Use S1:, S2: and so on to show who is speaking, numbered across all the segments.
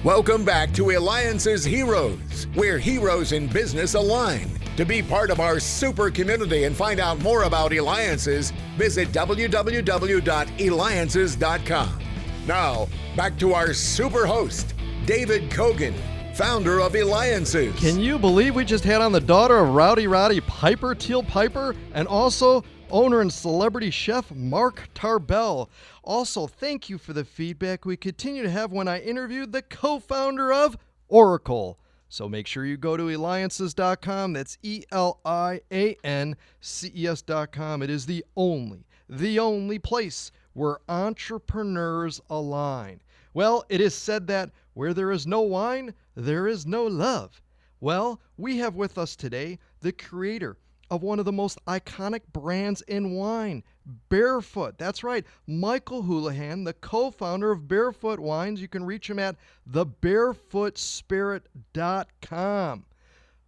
S1: Welcome back to Eliances Heroes, where heroes in business align. To be part of our super community and find out more about Eliances, visit www.Eliances.com. Now, back to our super host, David Kogan, founder of Eliances.
S2: Can you believe we just had on the daughter of Rowdy Piper, Teal Piper, and also owner and celebrity chef Mark Tarbell. Also, thank you for the feedback we continue to have when I interviewed the co-founder of Oracle. So make sure you go to Eliances.com. That's Eliances.com. It is the only place where entrepreneurs align. Well, it is said that where there is no wine, there is no love. Well, we have with us today the creator of one of the most iconic brands in wine, Barefoot. That's right, Michael Houlihan, the co-founder of Barefoot Wines. You can reach him at thebarefootspirit.com.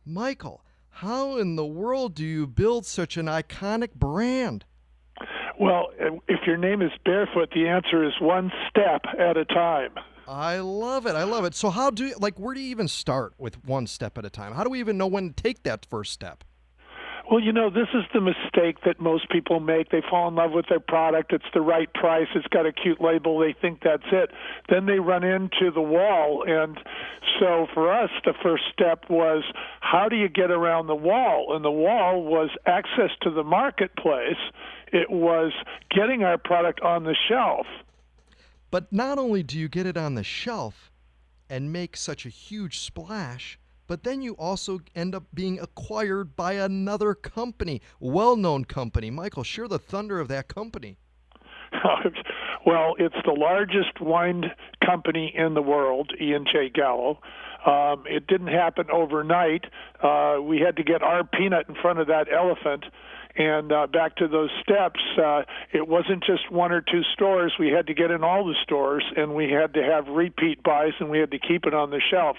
S2: Michael, how in the world do you build such an iconic brand?
S3: Well, if your name is Barefoot, the answer is one step at a time.
S2: I love it. So where do you even start with one step at a time? How do we even know when to take that first step?
S3: Well, this is the mistake that most people make. They fall in love with their product. It's the right price. It's got a cute label. They think that's it. Then they run into the wall. And so for us, the first step was, how do you get around the wall? And the wall was access to the marketplace. It was getting our product on the shelf.
S2: But not only do you get it on the shelf and make such a huge splash, but then you also end up being acquired by another company, well-known company. Michael, share the thunder of that company.
S3: Well, it's the largest wine company in the world, E&J Gallo. It didn't happen overnight. We had to get our peanut in front of that elephant. And back to those steps, it wasn't just one or two stores. We had to get in all the stores, and we had to have repeat buys, and we had to keep it on the shelf.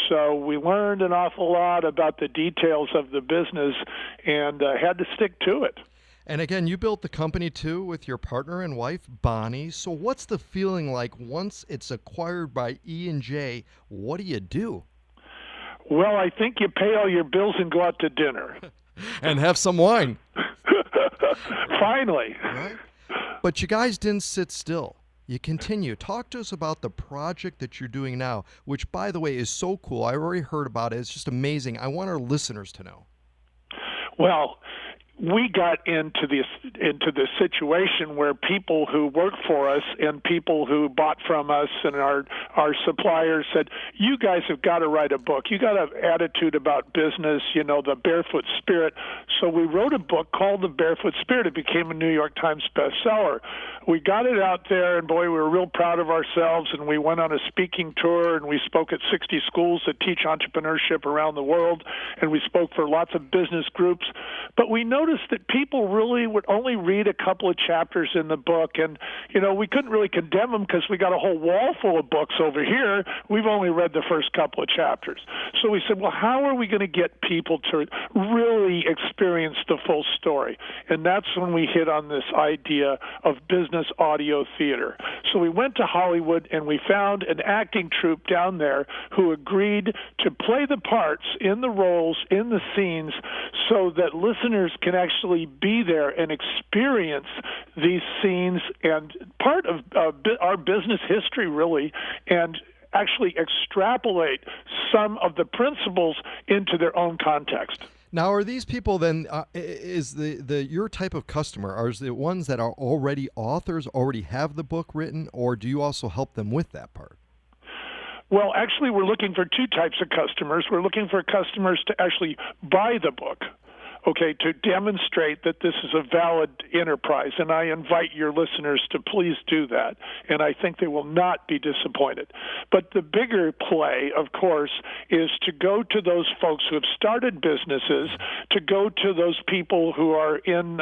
S3: So we learned an awful lot about the details of the business and had to stick to it.
S2: And again, you built the company too with your partner and wife, Bonnie. So what's the feeling like once it's acquired by E&J? What do you do?
S3: Well, I think you pay all your bills and go out to dinner.
S2: And have some wine.
S3: Finally.
S2: Right? But you guys didn't sit still. You continue. Talk to us about the project that you're doing now, which, by the way, is so cool. I already heard about it. It's just amazing. I want our listeners to know.
S3: Well, we got into this situation where people who work for us and people who bought from us and our suppliers said, you guys have got to write a book. You got an attitude about business, the Barefoot Spirit. So we wrote a book called The Barefoot Spirit. It became a New York Times bestseller. We got it out there, and boy, we were real proud of ourselves, and we went on a speaking tour, and we spoke at 60 schools that teach entrepreneurship around the world, and we spoke for lots of business groups. But we noticed that people really would only read a couple of chapters in the book, and we couldn't really condemn them because we got a whole wall full of books over here. We've only read the first couple of chapters. So we said, well, how are we going to get people to really experience the full story? And that's when we hit on this idea of business audio theater. So we went to Hollywood and we found an acting troupe down there who agreed to play the parts in the roles, in the scenes, so that listeners can actually be there and experience these scenes and part of our business history, really, and actually extrapolate some of the principles into their own context.
S2: Now, are these people then, is your type of customer, are the ones that are already authors, already have the book written, or do you also help them with that part?
S3: Well, actually, we're looking for two types of customers. We're looking for customers to actually buy the book, to demonstrate that this is a valid enterprise. And I invite your listeners to please do that. And I think they will not be disappointed. But the bigger play, of course, is to go to those folks who have started businesses, to go to those people who are in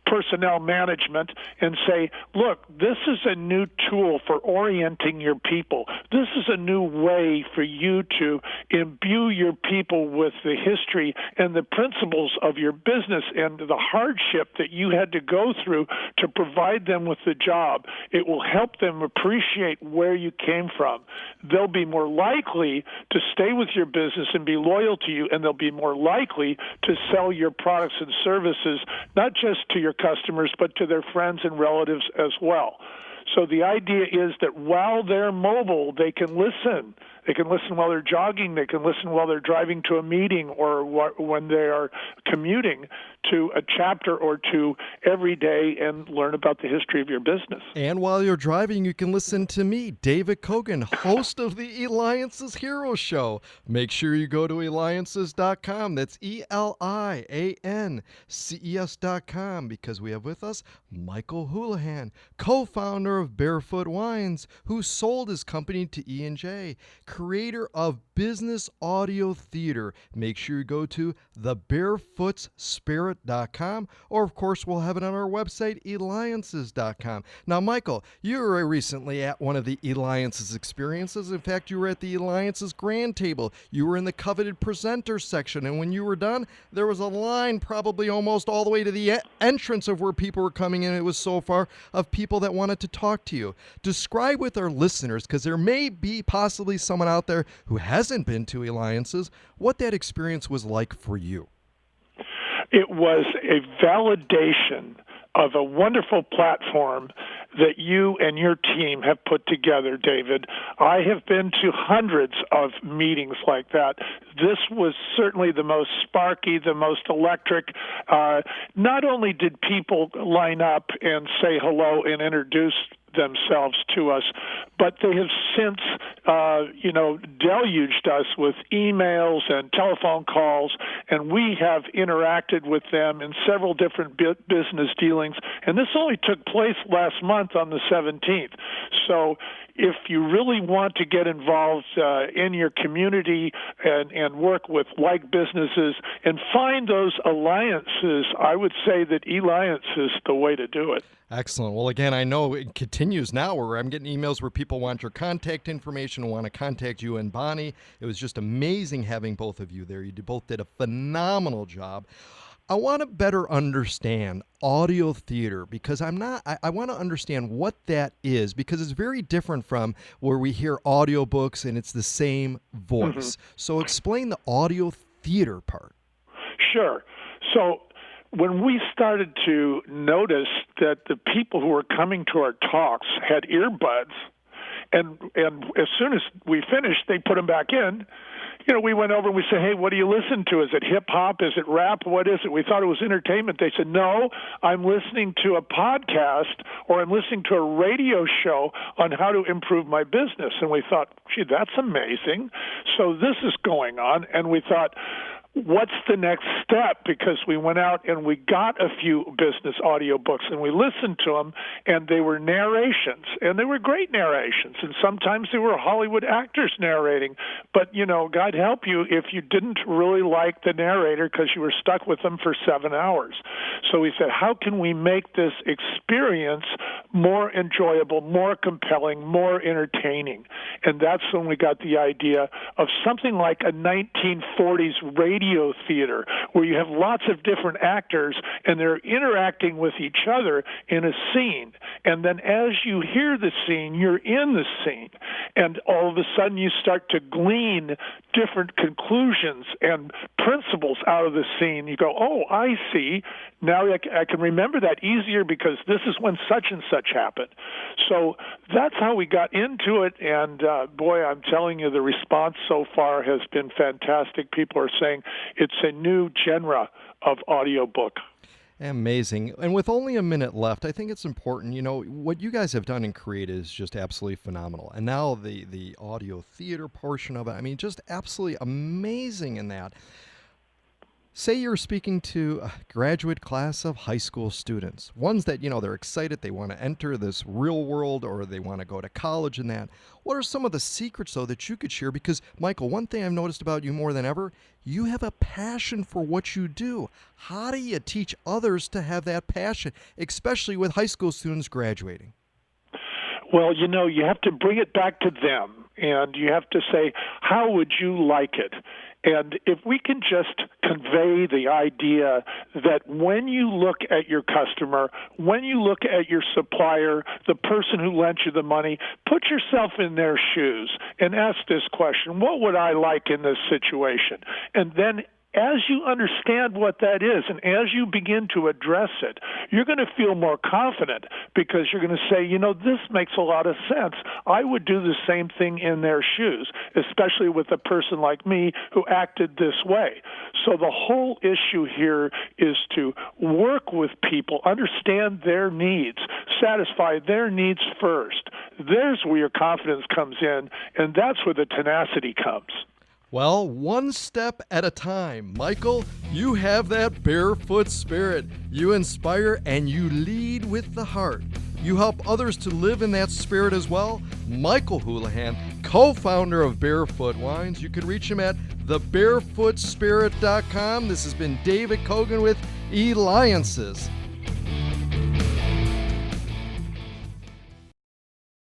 S3: personnel management and say, look, this is a new tool for orienting your people. This is a new way for you to imbue your people with the history and the principles of your business and the hardship that you had to go through to provide them with the job. It will help them appreciate where you came from. They'll be more likely to stay with your business and be loyal to you, and they'll be more likely to sell your products and services, not just to your customers, but to their friends and relatives as well. So the idea is that while they're mobile, they can listen. They can listen while they're jogging. They can listen while they're driving to a meeting or when they are commuting to a chapter or two every day and learn about the history of your business.
S2: And while you're driving, you can listen to me, David Kogan, host of the Eliances Hero Show. Make sure you go to Eliances.com. That's Eliances.com, because we have with us Michael Houlihan, co-founder of Barefoot Wines, who sold his company to E&J, creator of Business Audio Theater. Make sure you go to thebarefootsspirit.com, or of course we'll have it on our website, Eliances.com. Now, Michael, you were recently at one of the Eliances experiences. In fact, you were at the Eliances Grand Table. You were in the coveted presenter section, and when you were done, there was a line probably almost all the way to the entrance of where people were coming in. It was so far of people that wanted to talk to you. Describe with our listeners, because there may be possibly someone out there who hasn't been to Eliances, what that experience was like for you.
S3: It was a validation of a wonderful platform that you and your team have put together, David. I have been to hundreds of meetings like that. This was certainly the most sparky, the most electric. Not only did people line up and say hello and introduce themselves to us, but they have since, deluged us with emails and telephone calls, and we have interacted with them in several different business dealings, and this only took place last month on the 17th. So if you really want to get involved in your community and work with like businesses and find those alliances, I would say that Eliance is the way to do it.
S2: Excellent. Well, again, I know it continues now where I'm getting emails where people want your contact information and want to contact you and Bonnie. It was just amazing having both of you there. You both did a phenomenal job. I want to better understand audio theater because I want to understand what that is, because it's very different from where we hear audiobooks and it's the same voice. Mm-hmm. So explain the audio theater part. Sure.
S3: So when we started to notice that the people who were coming to our talks had earbuds, and as soon as we finished, they put them back in. We went over and we said, hey, what do you listen to? Is it hip-hop? Is it rap? What is it? We thought it was entertainment. They said, no, I'm listening to a podcast or I'm listening to a radio show on how to improve my business. And we thought, gee, that's amazing. So this is going on. And we thought, what's the next step? Because we went out and we got a few business audiobooks and we listened to them, and they were narrations, and they were great narrations, and sometimes they were Hollywood actors narrating. But, God help you if you didn't really like the narrator because you were stuck with them for 7 hours. So we said, how can we make this experience more enjoyable, more compelling, more entertaining? And that's when we got the idea of something like a 1940s radio theater where you have lots of different actors and they're interacting with each other in a scene. And then as you hear the scene, you're in the scene. And all of a sudden you start to glean different conclusions and principles out of the scene. You go, oh, I see. Now I can remember that easier because this is when such and such happened. So that's how we got into it. And boy, I'm telling you, the response so far has been fantastic. People are saying it's a new genre of audiobook.
S2: Amazing. And with only a minute left, I think it's important, what you guys have done and created is just absolutely phenomenal. And now the audio theater portion of it, just absolutely amazing in that. Say you're speaking to a graduate class of high school students, ones that, they're excited, they want to enter this real world or they want to go to college and that. What are some of the secrets, though, that you could share? Because, Michael, one thing I've noticed about you more than ever, you have a passion for what you do. How do you teach others to have that passion, especially with high school students graduating?
S3: Well, you have to bring it back to them, and you have to say, how would you like it? And if we can just convey the idea that when you look at your customer, when you look at your supplier, the person who lent you the money, put yourself in their shoes and ask this question: what would I like in this situation? And then as you understand what that is and as you begin to address it, you're going to feel more confident because you're going to say, this makes a lot of sense. I would do the same thing in their shoes, especially with a person like me who acted this way. So the whole issue here is to work with people, understand their needs, satisfy their needs first. There's where your confidence comes in, and that's where the tenacity comes.
S2: Well, one step at a time. Michael, you have that barefoot spirit. You inspire and you lead with the heart. You help others to live in that spirit as well. Michael Houlihan, co-founder of Barefoot Wines. You can reach him at thebarefootspirit.com. This has been David Kogan with Eliances.